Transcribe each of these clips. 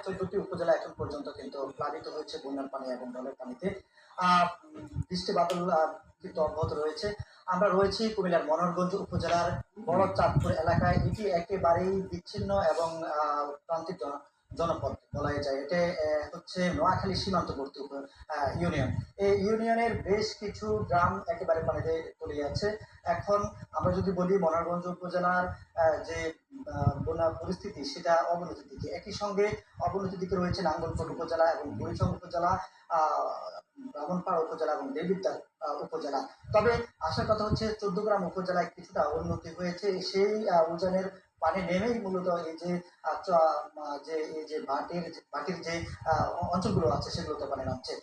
14টি উপজেলা এখন পর্যন্ত কিন্তু প্লাবিত হয়েছে বন্যার পানি এবং ঢলের পানিতে। বৃষ্টি বাদল কিন্তু অব্যাহত রয়েছে। আমরা রয়েছি কুমিল্লার মনোহরগঞ্জ উপজেলার বড় চাঁদপুর এলাকায়। এটি একেবারেই বিচ্ছিন্ন এবং প্রান্তিক জনপদ বলা যায়। এটা হচ্ছে নোয়াখালী সীমান্তবর্তী ইউনিয়ন। এই ইউনিয়নের বেশ কিছু গ্রাম একেবারে পানিতে তলিয়ে আছে। এখন আমরা যদি বলি মনোহরগঞ্জ উপজেলার যে বন্যা পরিস্থিতি সেটা অবনতির দিকে। একই সঙ্গে অবনতির দিকে রয়েছে নাঙ্গলকোট উপজেলা এবং বুড়িচং উপজেলা, ব্রাহ্মণপাড়া উপজেলা এবং দেবিদ্বার উপজেলা। তবে আসার কথা হচ্ছে 14 গ্রাম উপজেলায় কিছুটা উন্নতি হয়েছে। সেই উজানের পানি নেমেই মূলত এই যে এই যে ভাটির যে অঞ্চলগুলো আছে সেগুলোতে পানি নামছে।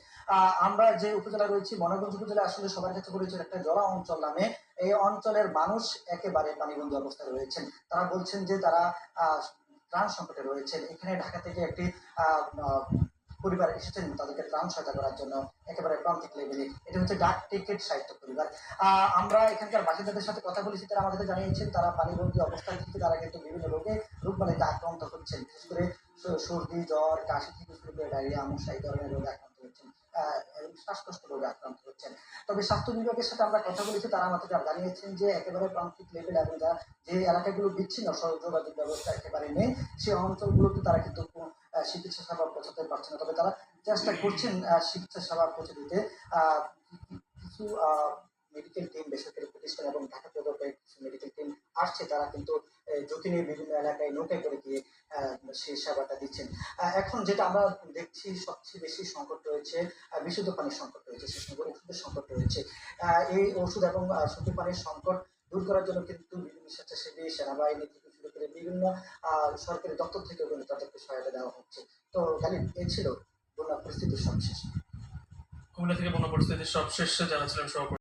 আমরা যে উপজেলা রয়েছি মনোহরগঞ্জ উপজেলা আসলে সবার কাছে পরিচিত একটা জলা অঞ্চল নামে। এই অঞ্চলের মানুষ একেবারে পানিবন্দী অবস্থায় রয়েছেন। তারা বলছেন যে তারা ত্রাণ সংকটে রয়েছেন। এখানে ঢাকা থেকে একটি আহ আহ, পরিবার এসেছেন তাদেরকে ত্রাণ সহায়তা করার জন্য একেবারে প্রান্তিক লেভেলে। এটা হচ্ছে ডাক টিকিট সাহিত্য পরিবার। আমরা এখানকার বাসিন্দাদের সাথে কথা বলেছি, তারা আমাদেরকে জানিয়েছেন তারা পানিবন্দী অবস্থায় থেকে তারা কিন্তু বিভিন্ন রোগে রোগবালাইতে আক্রান্ত হচ্ছেন। বিশেষ করে সর্দি জ্বর কাশি থেকে শুরু করে ডায়রিয়া আমসা এই ধরনের রোগে আক্রান্ত হচ্ছেন এবং শ্বাসকষ্ট রোগে আক্রান্ত হচ্ছেন। তবে স্বাস্থ্য বিভাগের সাথে আমরা কথা বলেছি, তারা আমাদেরকে জানিয়েছেন যে একেবারে প্রান্তিক লেভেল এবং যে এলাকাগুলো বিচ্ছিন্ন যোগাযোগ ব্যবস্থা একেবারে নেই সেই অঞ্চলগুলোতে তারা কিন্তু চিকিৎসা সেবা পৌঁছাতে পারছে না। তবে তারা চেষ্টা করছেন চিকিৎসা সেবা পৌঁছে দিতে। কিছু মেডিকেল টিম বেসরকারি প্রতিষ্ঠান এবং ঢাকা থেকে কিছু মেডিকেল টিম আসছে, তারা কিন্তু ঝুঁকি নিয়ে বিভিন্ন এলাকায় নৌকায় করে গিয়ে সেই সেবাটা দিচ্ছেন। এখন যেটা আমরা দেখছি সবচেয়ে বেশি সংকট রয়েছে বিশুদ্ধ পানির সংকট রয়েছে, সে সঙ্গে ওষুধের সংকট রয়েছে। এই ওষুধ এবং শুদ্ধ পানির সংকট দূর করার জন্য কিন্তু বিভিন্ন স্বেচ্ছাসেবী সেনাবাহিনী থেকে শুরু করে বিভিন্ন সরকারি দপ্তর থেকেও কিন্তু তাদেরকে সহায়তা দেওয়া হচ্ছে। তো গালিব এই ছিল বন্যা পরিস্থিতির সবশেষ। কুমিল্লা থেকে বন্যা পরিস্থিতির সবশেষে জানাচ্ছিলেন সহকর্মী